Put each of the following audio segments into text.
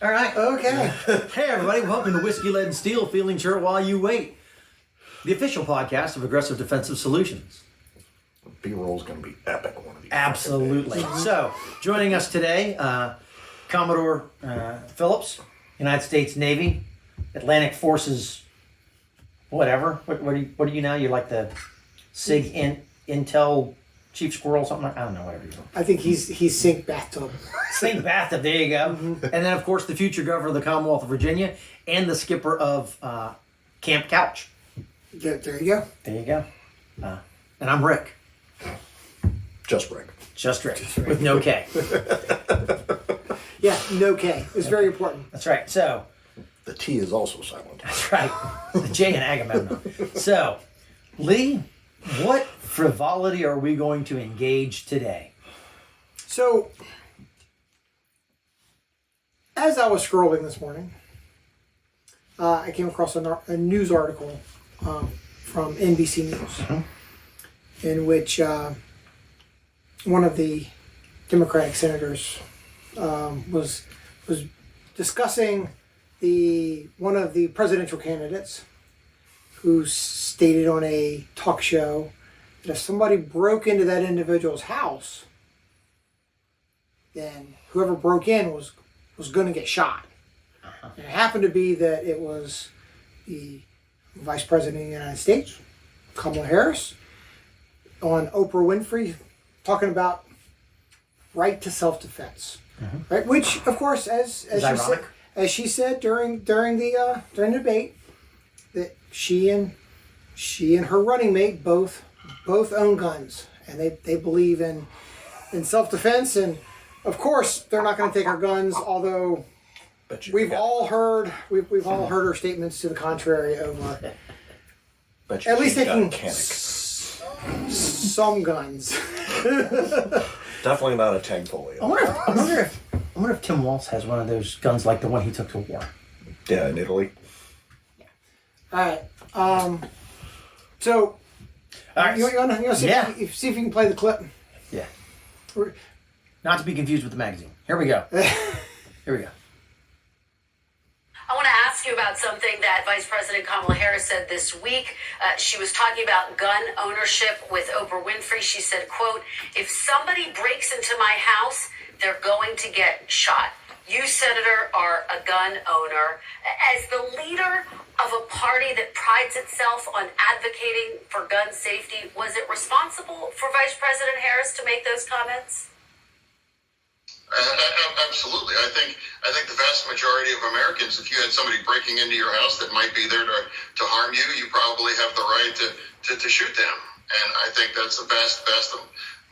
All right. Okay. Hey, everybody. Welcome to Whiskey, Lead, and Steel, Feeling Sure While You Wait, the official podcast of Aggressive Defensive Solutions. B-roll is going to be epic one of these. Absolutely. So, joining us today, Commodore Phillips, United States Navy, Atlantic Forces, whatever. What are you now? You're like the SIG Intel Chief Squirrel, something like, I don't know, whatever you are. I think he's Sink Bathtub. Sink Bathtub, there you go. And then, of course, the future governor of the Commonwealth of Virginia and the skipper of Camp Couch. There you go. There you go. And I'm Rick. Just Rick. Just Rick. With no K. Yeah, no K. It's very important. That's right. So, The T is also silent. that's right. The J in Agamemnon. So, Lee, what frivolity are we going to engage today? So, as I was scrolling this morning, I came across a news article from NBC News, in which one of the Democratic senators was discussing one of the presidential candidates, who stated on a talk show that if somebody broke into that individual's house, then whoever broke in was going to get shot. And it happened to be that it was the Vice President of the United States, Kamala Harris, on Oprah Winfrey, talking about right to self-defense, right? Which, of course, as she said during the debate, that she and her running mate both own guns, and they believe in self-defense. And of course, they're not going to take our guns, although we've all heard her statements to the contrary of. At least they can some guns. Definitely not a Tanfolio. I wonder if Tim Walz has one of those guns like the one he took to war. Yeah, in Italy. All right. So, All right. you want to see if you can play the clip? Yeah. Not to be confused with the magazine. Here we go. Here we go. I want to ask you about something that Vice President Kamala Harris said this week. She was talking about gun ownership with Oprah Winfrey. She said, quote, "If somebody breaks into my house, they're going to get shot." You, Senator, are a gun owner. As the leader of a party that prides itself on advocating for gun safety, was it responsible for Vice President Harris to make those comments? Absolutely. I think the vast majority of Americans, if you had somebody breaking into your house that might be there to harm you, you probably have the right to shoot them. And I think that's the vast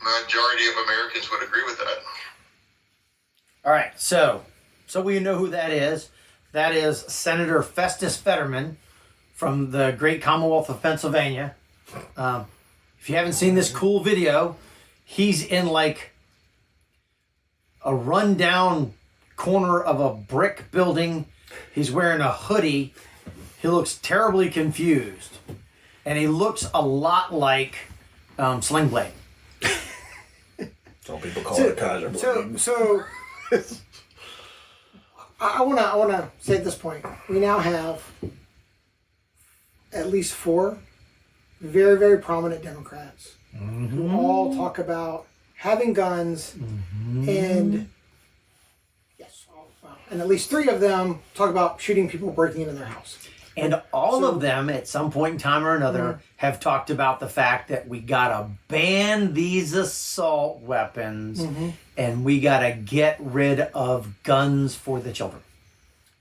majority of Americans would agree with that. All right, so we know who that is. That is Senator Festus Fetterman from the great Commonwealth of Pennsylvania. If you haven't seen this cool video, he's in like a rundown corner of a brick building. He's wearing a hoodie. He looks terribly confused. And he looks a lot like Sling Blade. Some people call it a Kaiser Blade. So I wanna say at this point, we now have at least 4 very, very prominent Democrats who all talk about having guns, and and at least 3 of them talk about shooting people breaking into their house. And all of them, at some point in time or another, have talked about the fact that we gotta ban these assault weapons, and we gotta get rid of guns for the children.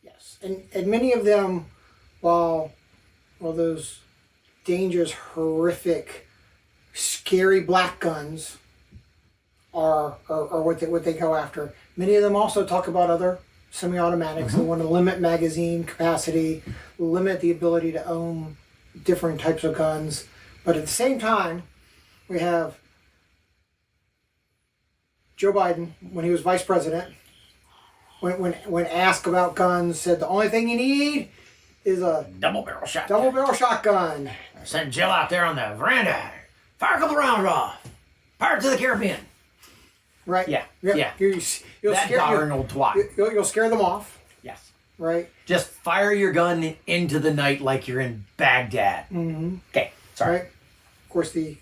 Yes, and many of them, while those dangerous, horrific, scary black guns are what they go after, many of them also talk about other semi-automatics. They want to limit magazine capacity, limit the ability to own different types of guns. But at the same time, we have Joe Biden, when he was vice president, when asked about guns, said the only thing you need is a double-barrel shotgun. Double-barrel shotgun. Send Jill out there on the veranda. Fire a couple rounds off. Pirates of the Caribbean. Right. Yeah. You'll that scare darn old twat. You'll scare them off. right? Just fire your gun into the night like you're in Baghdad. Mm-hmm. Okay, sorry. Right? Of course, the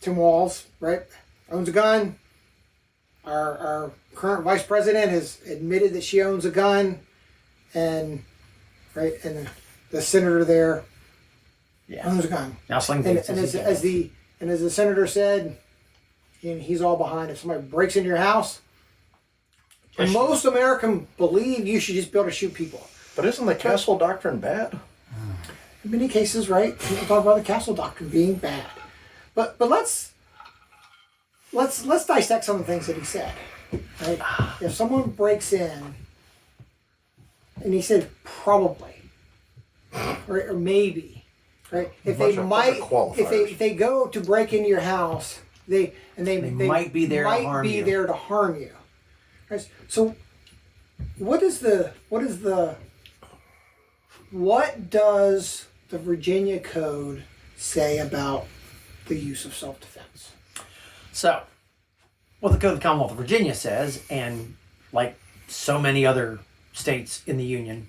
Tim Walz, right, owns a gun. Our current vice president has admitted that she owns a gun, and the senator there owns a gun. Now sling And as the senator said, and he's all behind. If somebody breaks into your house, most Americans believe you should just be able to shoot people. But isn't the castle doctrine bad? In many cases, right? People talk about the castle doctrine being bad, but let's dissect some of the things that he said. Right? If someone breaks in, and he said probably, right, or maybe, right? If they go to break into your house, they might be there to harm you. Right? So, what does the Virginia Code say about the use of self-defense? So, what the Code of the Commonwealth of Virginia says, and like so many other states in the Union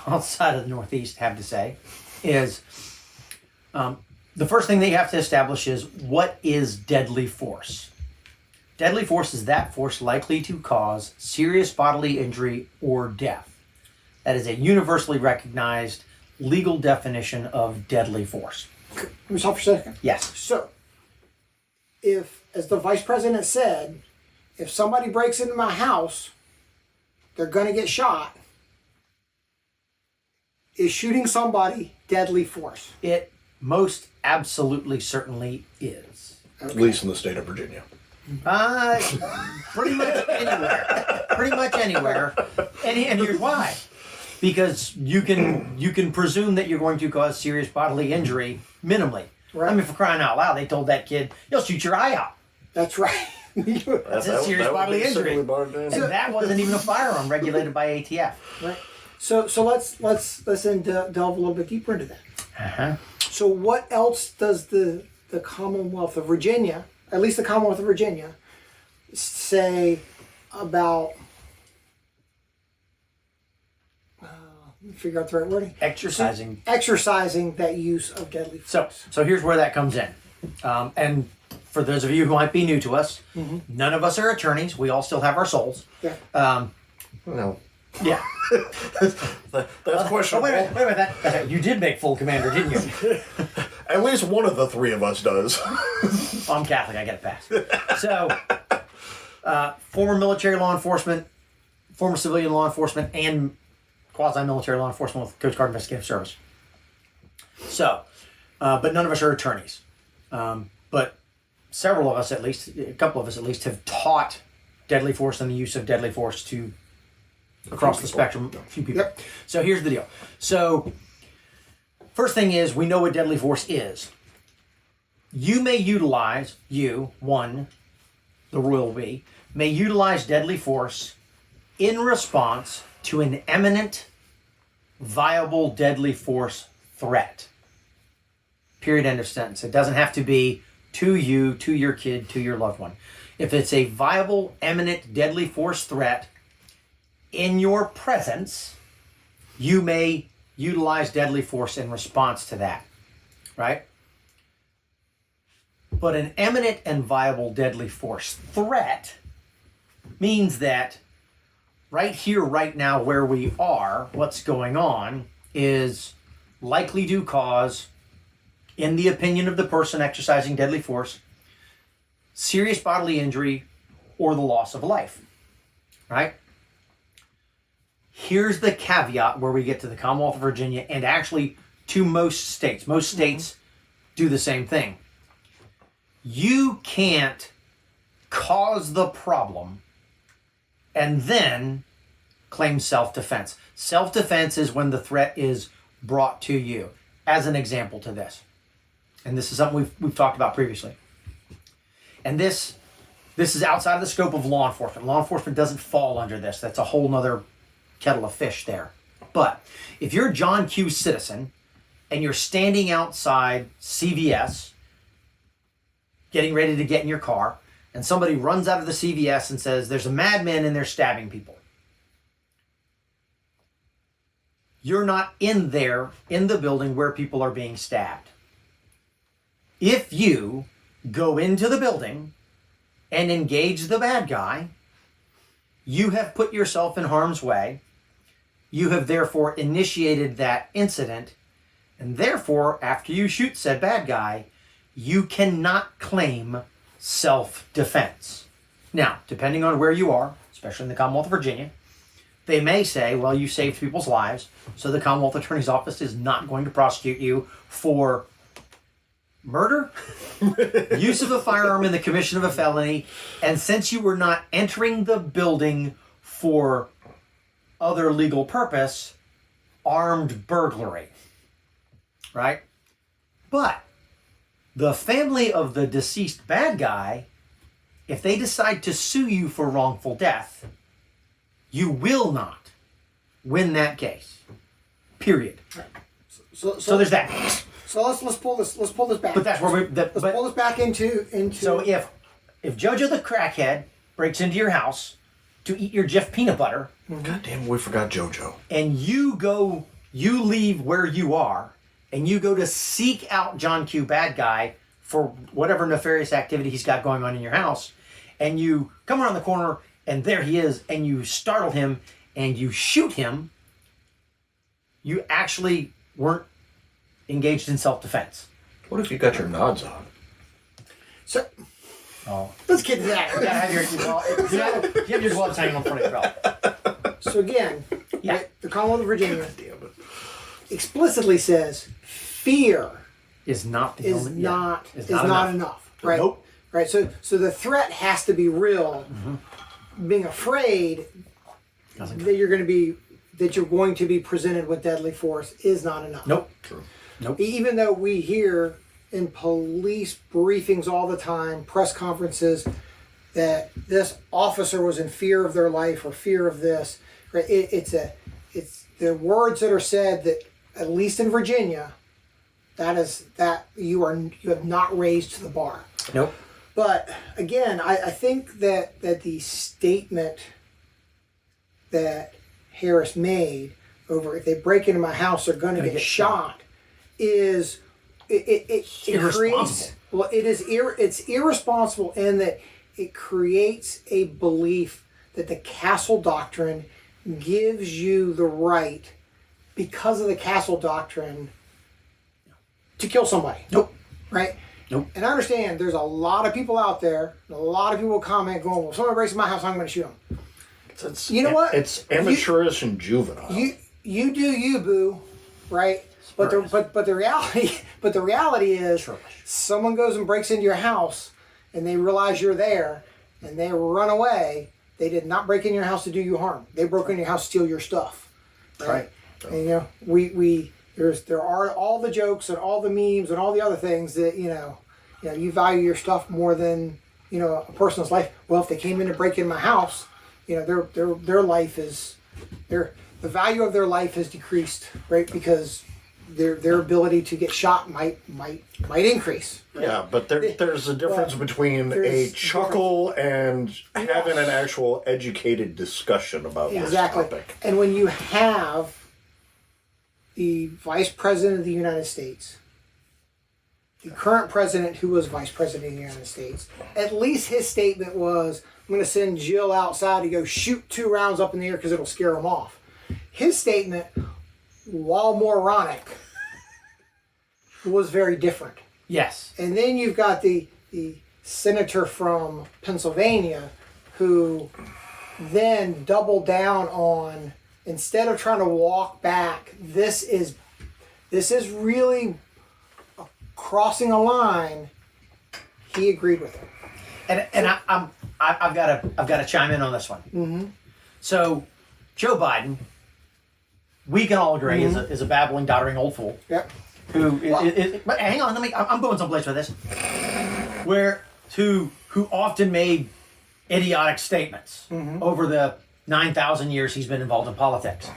outside of the Northeast have to say, is the first thing that you have to establish is what is deadly force. Deadly force is that force likely to cause serious bodily injury or death. That is a universally recognized legal definition of deadly force. Let me stop for a second. Yes. So, if, as the vice president said, if somebody breaks into my house, they're going to get shot, is shooting somebody deadly force? It most absolutely certainly is. Okay. At least in the state of Virginia. Pretty much anywhere. Pretty much anywhere. And here's why. Because you can presume that you're going to cause serious bodily injury minimally. Right. I mean, for crying out loud, they told that kid, "You'll shoot your eye out." That's right. That's a serious bodily injury. And that wasn't even a firearm regulated by ATF. Right. So let's then delve a little bit deeper into that. Uh-huh. So what else does the Commonwealth of Virginia, at least the Commonwealth of Virginia, say about figure out the right wording? Exercising that use of deadly force. So here's where that comes in. And for those of you who might be new to us, none of us are attorneys. We all still have our souls. Yeah. No. Yeah. That's questionable. Wait a minute. You did make full commander, didn't you? At least one of the three of us does. Well, I'm Catholic. I get a pass. So, former military law enforcement, former civilian law enforcement, and quasi-military law enforcement with Coast Guard Investigative Service. So, but none of us are attorneys. But several of us, at least, a couple of us at least, have taught deadly force and the use of deadly force to across the spectrum, a few people. Yep. So here's the deal. So, first thing is, we know what deadly force is. You may utilize, the royal we, may utilize deadly force in response to an imminent, viable deadly force threat. Period, end of sentence. It doesn't have to be to you, to your kid, to your loved one. If it's a viable, imminent, deadly force threat in your presence, you may utilize deadly force in response to that, right? But an imminent and viable deadly force threat means that right here, right now, where we are, what's going on is likely to cause, in the opinion of the person exercising deadly force, serious bodily injury or the loss of life, right? Here's the caveat where we get to the Commonwealth of Virginia and actually to most states. Most states do the same thing. You can't cause the problem and then claim self-defense. Self-defense is when the threat is brought to you. As an example to this, and this is something we've talked about previously. And this is outside of the scope of law enforcement. Law enforcement doesn't fall under this. That's a whole nother kettle of fish there. But if you're a John Q. citizen and you're standing outside CVS getting ready to get in your car, and somebody runs out of the CVS and says, "There's a madman in there stabbing people." you're not in there in the building where people are being stabbed. If you go into the building and engage the bad guy, you have put yourself in harm's way. You have therefore initiated that incident, and therefore, after you shoot said bad guy, you cannot claim self-defense. Now, depending on where you are, especially in the Commonwealth of Virginia, they may say, well, you saved people's lives, so the Commonwealth Attorney's Office is not going to prosecute you for murder, use of a firearm in the commission of a felony, and since you were not entering the building for other legal purpose, armed burglary. Right? But the family of the deceased bad guy, if they decide to sue you for wrongful death, you will not win that case. Period. So there's that. So let's pull this back. But that's where let's pull this back into. So if JoJo the crackhead breaks into your house to eat your Jif peanut butter, God damn, we forgot JoJo. and you leave where you are, and you go to seek out John Q. Bad Guy for whatever nefarious activity he's got going on in your house, and you come around the corner, and there he is, and you startle him, and you shoot him, you actually weren't engaged in self-defense. What if you got your nods on? So Oh. let's get to that. You gotta have your gloves hanging on front of your belt. So again, Yeah. the Commonwealth of Virginia Damn it. explicitly says fear Is not is not enough. Right? Nope. Right. So the threat has to be real. Being afraid that you're going to be presented with deadly force is not enough. Nope. True. Nope. Even though we hear in police briefings all the time, press conferences, that this officer was in fear of their life or fear of this, right? It's the words that are said that, at least in Virginia, that you have not raised to the bar. Nope. But again, I think that the statement that Harris made over if they break into my house, they're going to get shot is it creates it's irresponsible in that it creates a belief that the castle doctrine gives you the right, because of the castle doctrine, to kill somebody. Nope. Right? Nope. And I understand there's a lot of people out there, and a lot of people comment going, well, if someone breaks in my house, I'm going to shoot them. You know what? It's amateurish and juvenile. You do you, boo, right? But the reality is, someone goes and breaks into your house, and they realize you're there, and they run away. They did not break in your house to do you harm. They broke into your house to steal your stuff. Right? And there are all the jokes and all the memes and all the other things that you value your stuff more than a person's life. Well, if they came in to break in my house, their life is the value of their life has decreased, right? Because their ability to get shot might increase. Right? Yeah, but there's a difference between a chuckle and having an actual educated discussion about this topic. And when you have the Vice President of the United States, the current president who was Vice President of the United States, at least his statement was, I'm going to send Jill outside to go shoot 2 rounds up in the air because it'll scare him off. His statement, while moronic, was very different. Yes. And then you've got the senator from Pennsylvania who then doubled down on, instead of trying to walk back, this is really crossing a line. He agreed with it. And I've got to chime in on this one. Mm-hmm. So, Joe Biden, we can all agree, is a babbling, doddering old fool. Yep. But hang on, I'm going someplace with this. Who often made idiotic statements over the 9,000 years he's been involved in politics.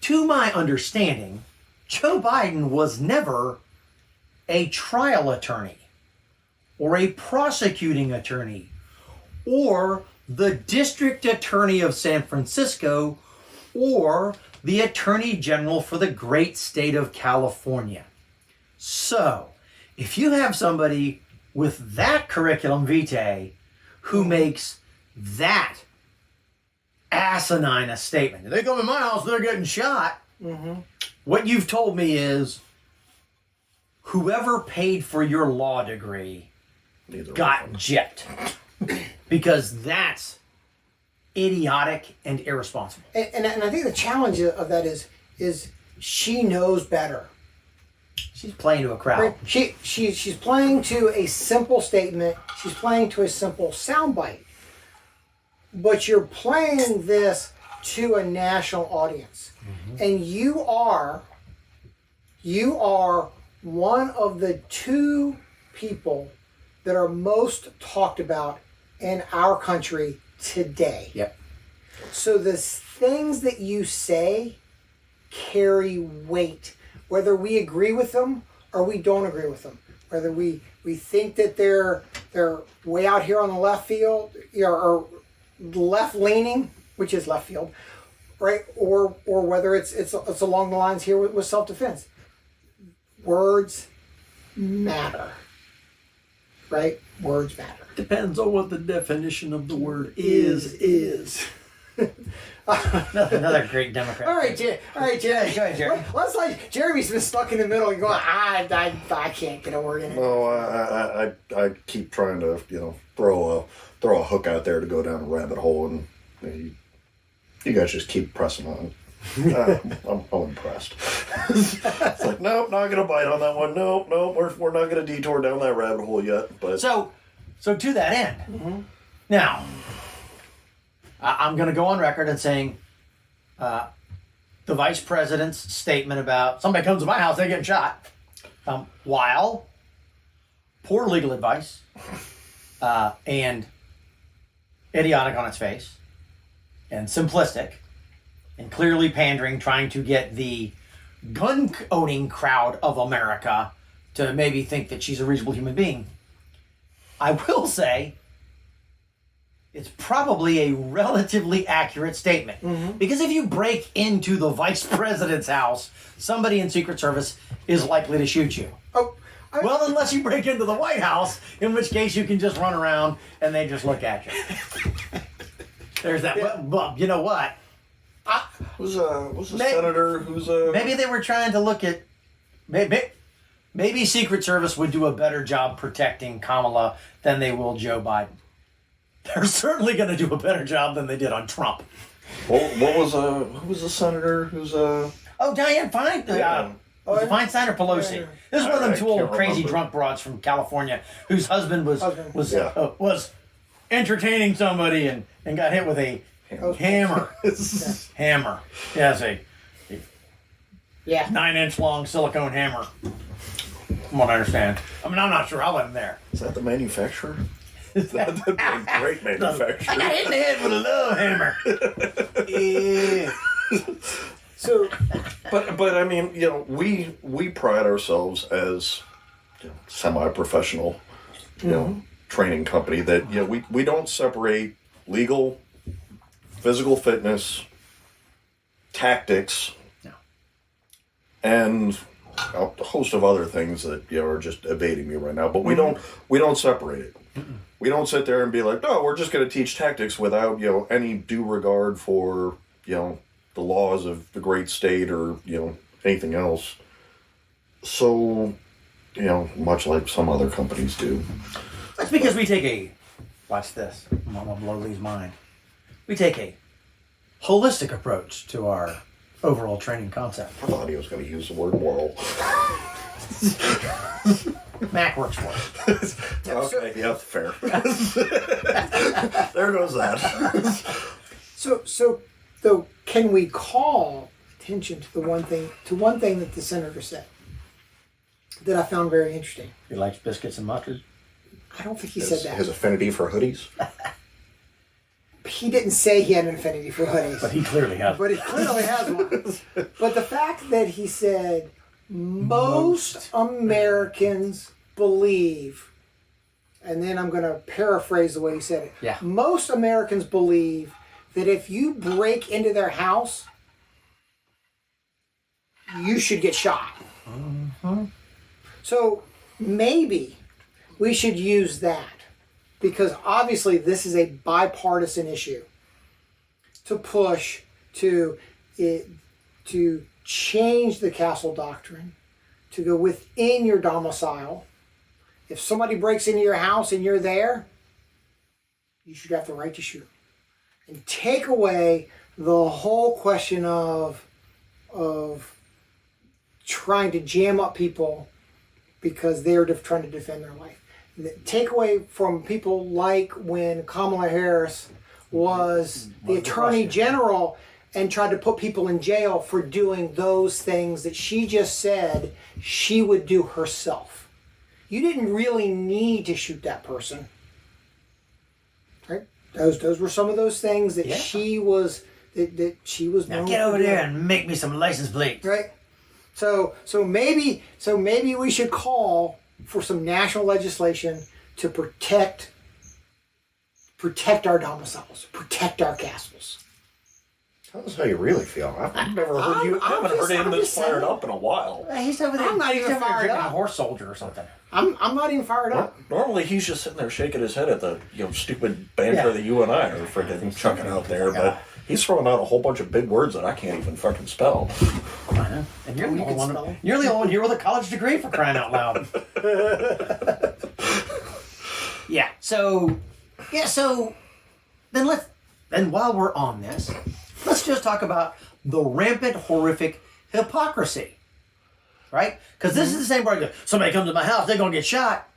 To my understanding, Joe Biden was never a trial attorney or a prosecuting attorney or the district attorney of San Francisco or the Attorney General for the great state of California. So, if you have somebody with that curriculum vitae who makes that asinine a statement, if they come in my house, they're getting shot. What you've told me is whoever paid for your law degree got gypped. Because that's idiotic and irresponsible. And I think the challenge of that is she knows better. She's playing to a crowd. Right? She's playing to a simple statement. She's playing to a simple soundbite. But you're playing this to a national audience. And you are one of the two people that are most talked about in our country today. Yep. So the things that you say carry weight, whether we agree with them or we don't agree with them. Whether we think that they're way out here on the left field, or left leaning, which is left field, right? Or whether it's along the lines here with self-defense. Words matter, right? Words matter. Depends on what the definition of the word is. Another great Democrat. All right, Jerry. Go ahead, Jerry. Let's like Jeremy's been stuck in the middle and going, I can't get a word in it. No, I keep trying to throw a hook out there to go down a rabbit hole, and you guys just keep pressing on. I'm impressed. It's like, nope, not gonna bite on that one. Nope, we're not gonna detour down that rabbit hole yet. But So to that end, now I'm going to go on record and saying the vice president's statement about somebody comes to my house, they're getting shot, while poor legal advice and idiotic on its face and simplistic and clearly pandering, trying to get the gun-owning crowd of America to maybe think that she's a reasonable human being. I will say it's probably a relatively accurate statement. Because if you break into the vice president's house, somebody in Secret Service is likely to shoot you. Well, unless you break into the White House, in which case you can just run around and they just look at you. There's that. Yeah. But you know what? who's a senator? Maybe they were trying to look at... Maybe Secret Service would do a better job protecting Kamala than they will Joe Biden. They're certainly going to do a better job than they did on Trump. Who was a senator? Dianne Fine. Was it Feinstein or Pelosi? Yeah. This is one of them I two old can't crazy remember. drunk broads from California whose husband was entertaining somebody and got hit with a hammer. Hammer. Yes, a 9-inch long silicone hammer. From what I understand. I mean, I'm not sure. I wasn't there. Is that the manufacturer? That'd be a great manufacturer. I got hit in the head with a little hammer. Yeah. So, But I mean, we pride ourselves as semi-professional, training company that we don't separate legal, physical fitness, tactics, and a host of other things that are just evading me right now. But we don't separate it. We don't sit there and be like, we're just going to teach tactics without any due regard for the laws of the great state or anything else. So much like some other companies do. That's because we take watch this, I'm going to blow Lee's mind. We take a holistic approach to our overall training concept. I thought he was going to use the word moral. Mac works for us. Okay, yeah, fair. There goes that. So though, can we call attention to one thing that the senator said that I found very interesting? He likes biscuits and mustard. I don't think he said that. His affinity for hoodies. He didn't say he had an affinity for hoodies. But he clearly has. But he clearly has one. But the fact that he said most Americans believe, and then I'm going to paraphrase the way he said it. Yeah. Most Americans believe that if you break into their house, you should get shot. So maybe we should use that, because obviously this is a bipartisan issue, to push to change the castle doctrine, to go within your domicile. If somebody breaks into your house and you're there, you should have the right to shoot. And take away the whole question of trying to jam up people because they're trying to defend their life. Take away from people like when Kamala Harris was the Attorney General and tried to put people in jail for doing those things that she just said she would do herself. You didn't really need to shoot that person. Right? Those were some of those things that she was that she was Now known get for over doing. there and make me some license plates. Right. So maybe we should call for some national legislation to protect our domiciles, protect our castles. Tell us how you really feel. I've never heard you. I haven't heard him this fired up in a while. He's over there. I'm not even he's over there fired drinking up. a horse soldier or something. I'm not even fired up. Normally he's just sitting there shaking his head at the stupid banter that you and I are freaking chucking out there, but he's throwing out a whole bunch of big words that I can't even fucking spell. I know. And you're the You only can one. spell. You're the only one here with a college degree, for crying out loud. Yeah. So then while we're on this, let's just talk about the rampant, horrific hypocrisy. Right? Because this is the same broad. Somebody comes to my house, they're going to get shot.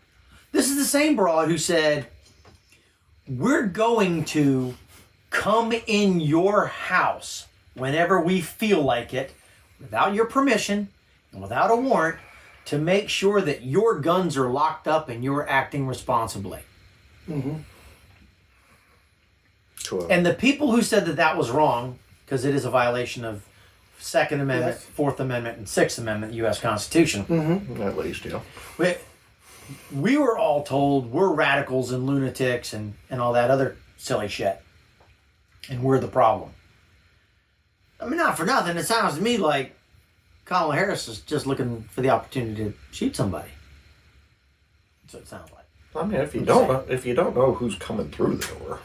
This is the same broad who said, we're going to come in your house whenever we feel like it, without your permission and without a warrant, to make sure that your guns are locked up and you're acting responsibly. And the people who said that that was wrong, because it is a violation of Second Amendment, Fourth Amendment, and Sixth Amendment U.S. Constitution. At least, yeah. We were all told we're radicals and lunatics and all that other silly shit. And we're the problem. I mean, not for nothing, it sounds to me like Kamala Harris is just looking for the opportunity to shoot somebody. That's what it sounds like. I mean, if you don't know who's coming through the door,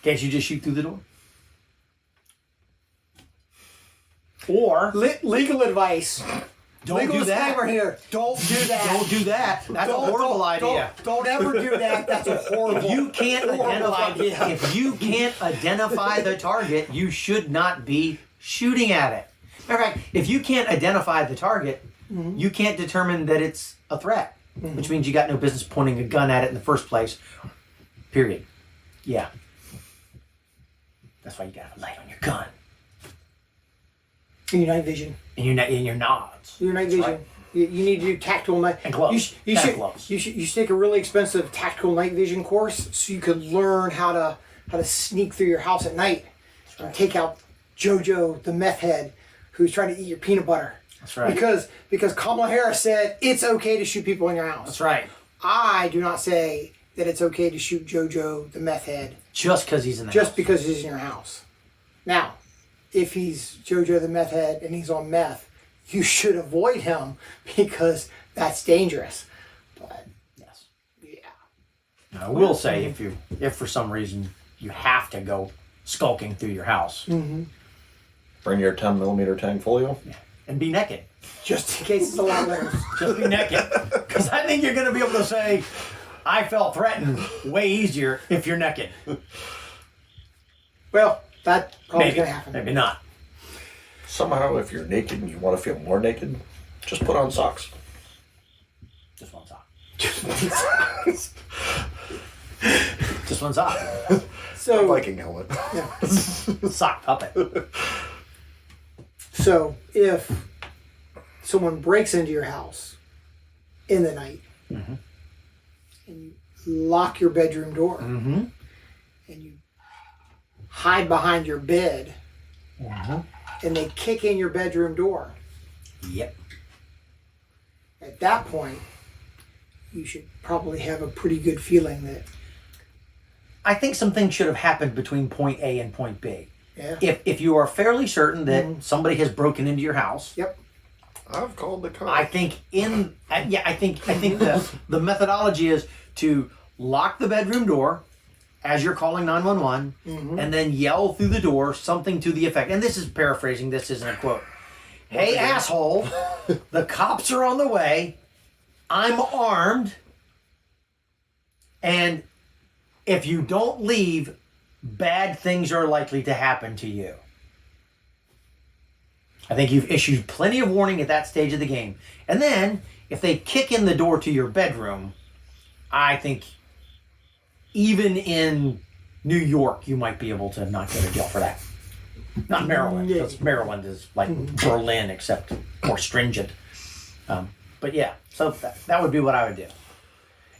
Can't you just shoot through the door? Or Legal advice. don't Legal do that. disclaimer here. Don't do that. Don't do that. That's a horrible idea. Don't ever do that. That's a horrible. If you can't identify, idea. if you can't identify the target, you should not be shooting at it. Matter of fact, if you can't identify the target, you can't determine that it's a threat, which means you got no business pointing a gun at it in the first place. Period. Yeah. That's why you got a light on your gun In your night vision. and your nods. Your night That's vision. right. You need to do tactical night. And gloves. You And should, gloves. you should take a really expensive tactical night vision course so you could learn how to sneak through your house at night and take out JoJo the meth head who's trying to eat your peanut butter. That's right. Because Kamala Harris said it's okay to shoot people in your house. That's right. I do not say that it's okay to shoot JoJo the meth head Just because he's in the just house. because he's in your house. Now, if he's JoJo the meth head and he's on meth, you should avoid him because that's dangerous. But Yes. yeah, Now, I will say, if for some reason you have to go skulking through your house, bring your 10mm tank folio. and be naked. just in case it's a lot worse. Just be naked. Because I think you're going to be able to say, I felt threatened way easier if you're naked. Well, that probably Maybe. going to happen. Maybe not. Somehow, if you're naked and you want to feel more naked, just put on socks. Just one sock. Just one sock. So, Viking helmet. Sock puppet. so if someone breaks into your house in the night and you lock your bedroom door and you hide behind your bed and they kick in your bedroom door, Yep. at that point, you should probably have a pretty good feeling that, I think some things should have happened between point A and point B. Yeah. If you are fairly certain that somebody has broken into your house, Yep. I've called the cops. I think I think the methodology is to lock the bedroom door as you're calling 911, and then yell through the door something to the effect. And this is paraphrasing. This isn't a quote. Hey, asshole! The cops are on the way. I'm armed, and if you don't leave, bad things are likely to happen to you. I think you've issued plenty of warning at that stage of the game. And then, if they kick in the door to your bedroom, I think even in New York, you might be able to not go to jail for that. Not Maryland, because Maryland is like Berlin, except more stringent. But yeah, so that would be what I would do.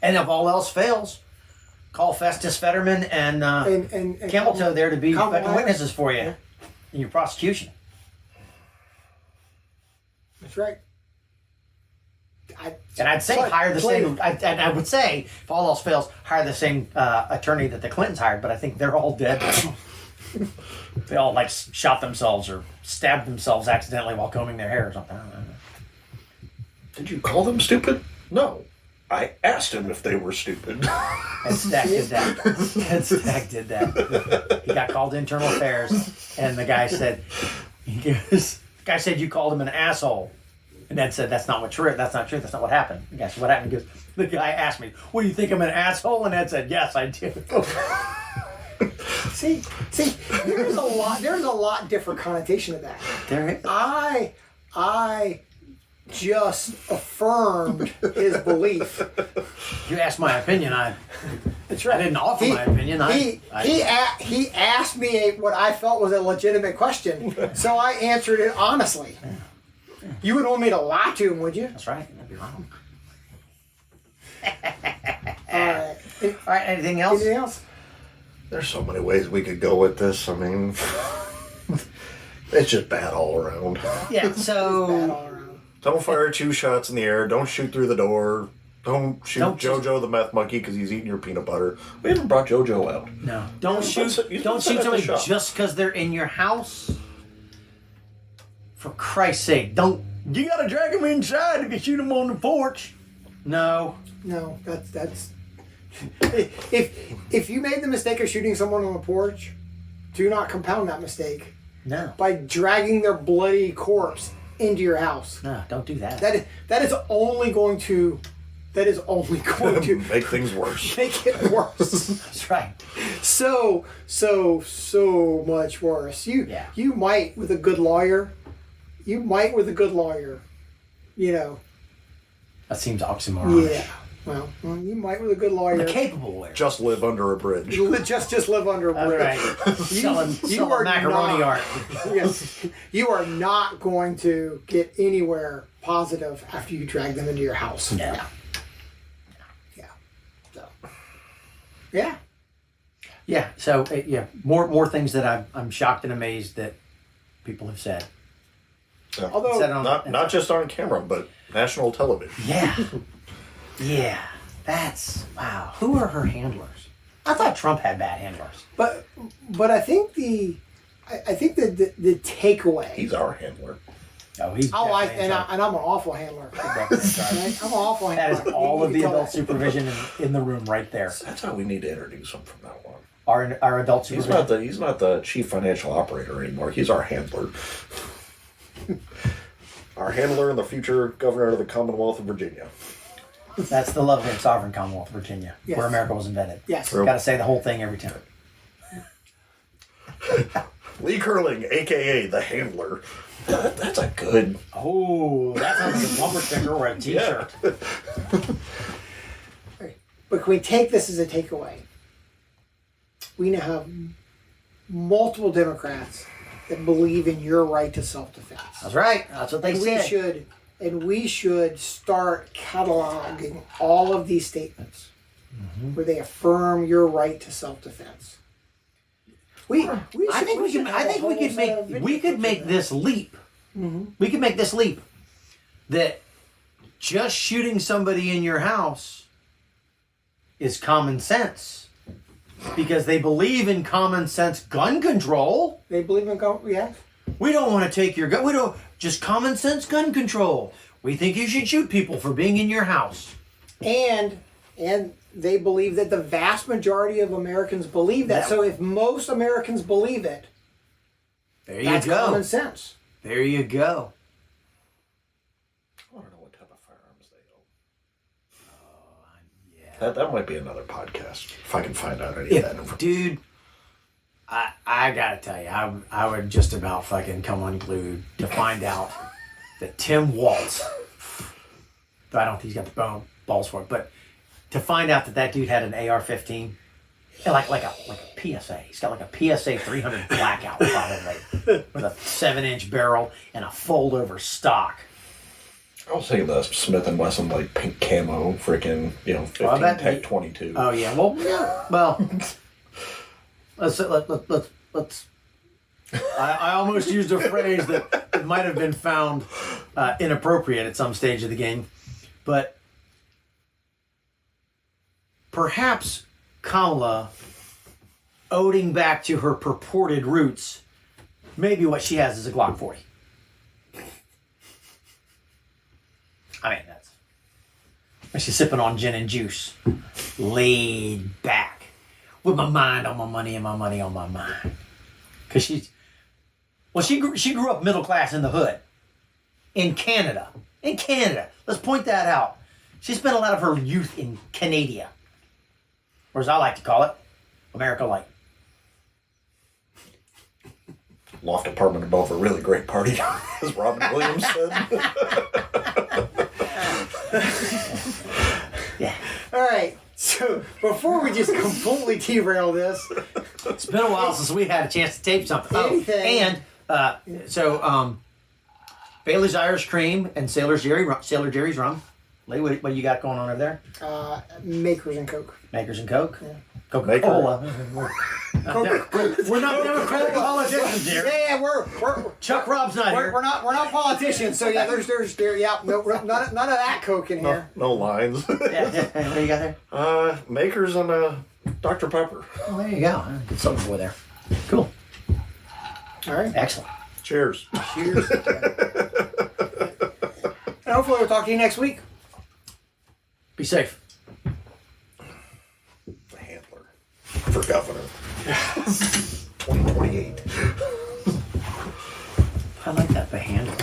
And if all else fails, call Festus Fetterman and Campbelltoe there to be fucking witnesses for you in your prosecution. That's right. I'd say hire the same. I would say if all else fails, hire the same attorney that the Clintons hired. But I think they're all dead. They all like shot themselves or stabbed themselves accidentally while combing their hair or something. I don't know. Did you call them stupid? No. I asked him if they were stupid. And Stack did that. And Stack did that. He got called to internal affairs, and the guy said, you called him an asshole. And Ned said, that's not true. That's not true. That's not what happened. The guy said, what happened? He goes, the guy asked me, what do you think I'm an asshole? And Ned said, yes, I do. See, there's a lot different connotation to that. There is. I just affirmed his belief. You asked my opinion. That's right. I didn't offer my opinion. He asked me what I felt was a legitimate question, so I answered it honestly. You wouldn't want me to lie to him, would you? That's right. That'd be wrong. All right. Anything else? Anything else? There's so many ways we could go with this. I mean, it's just bad all around. Yeah. So. Bad all around. Don't fire 2 shots in the air. Don't shoot through the door. Don't shoot JoJo the meth monkey because he's eating your peanut butter. We haven't brought JoJo out. No. Don't shoot somebody just because they're in your house. For Christ's sake, you gotta drag them inside if you shoot them on the porch. No, that's if you made the mistake of shooting someone on the porch, do not compound that mistake. No. By dragging their bloody corpse into your house. No, don't do that. That is only going to make things worse. Make it worse. That's right. So much worse. You might with a good lawyer. You know. That seems oxymoronish. Yeah. Well, you might with a good lawyer. A capable lawyer. Just live under a bridge. Just live under a bridge. Right. Selling macaroni art. Yes. You are not going to get anywhere positive after you drag them into your house. No. Yeah. So. Yeah. Yeah. So more things that I'm shocked and amazed that people have said. Yeah. Although not just on camera, but national television. Yeah. Yeah. That's wow. Who are her handlers? I thought Trump had bad handlers. But I think the takeaway. He's our handler. Oh, he's I'm an awful handler. I'm an awful handler. That is all of the adult supervision in the room right there. That's how we need to introduce him from now on. Our adult supervision. He's not the chief financial operator anymore. He's our handler. Our handler and the future governor of the Commonwealth of Virginia. That's the lovely and sovereign Commonwealth of Virginia, yes. where America was invented. Yes. Got to say the whole thing every time. Lee Curling, a.k.a. the handler. That's a good... Oh, that sounds like a bumper sticker or a t-shirt. Yeah. But can we take this as a takeaway? We now have multiple Democrats that believe in your right to self-defense. That's right. That's what they said. We should start cataloging all of these statements where they affirm your right to self-defense. I think we could make this leap. We could make this leap that just shooting somebody in your house is common sense, because they believe in common sense gun control. They believe in gun. Yeah. We don't want to take your gun. We don't just common sense gun control. We think you should shoot people for being in your house. And they believe that the vast majority of Americans believe that. So if most Americans believe it, that's common sense. There you go. I want to know what type of firearms they own. That might be another podcast if I can find out any of that information. Dude, I gotta tell you, I would just about fucking come unglued to find out that Tim Waltz, I don't think he's got the balls for it, but to find out that dude had an AR-15, like a PSA. He's got like a PSA 300 blackout probably, with a 7-inch barrel and a fold-over stock. I was thinking the Smith & Wesson like pink camo, freaking 15 Tech 22. Oh yeah, well. Let's. I almost used a phrase that might have been found inappropriate at some stage of the game, but perhaps Kamala, owing back to her purported roots, maybe what she has is a Glock 40. I mean, she's sipping on gin and juice, laid back, with my mind on my money and my money on my mind. Because she grew up middle class in the hood, in Canada. Let's point that out. She spent a lot of her youth in Canada, or as I like to call it, America Light. Loft apartment above a really great party, as Robin Williams said. Yeah. All right. So before we just completely derail this, It's been a while since we had a chance to tape something. Anything. Bailey's Irish Cream and Sailor Jerry's Rum. Lee, what do you got going on over there? Makers and Coke. Makers and Coke? Yeah. Coca-Cola. We're not Democratic politicians here. Yeah, we're Chuck Rob's not here. we're not politicians. So yeah, there's none of that Coke in here. No lines. Yeah. What do you got there? Makers and Dr. Pepper. Oh, there you go. Get something for there. Cool. All right. Excellent. Cheers. Cheers. And hopefully we'll talk to you next week. Be safe. The handler for governor. 2028. I like that, the handler.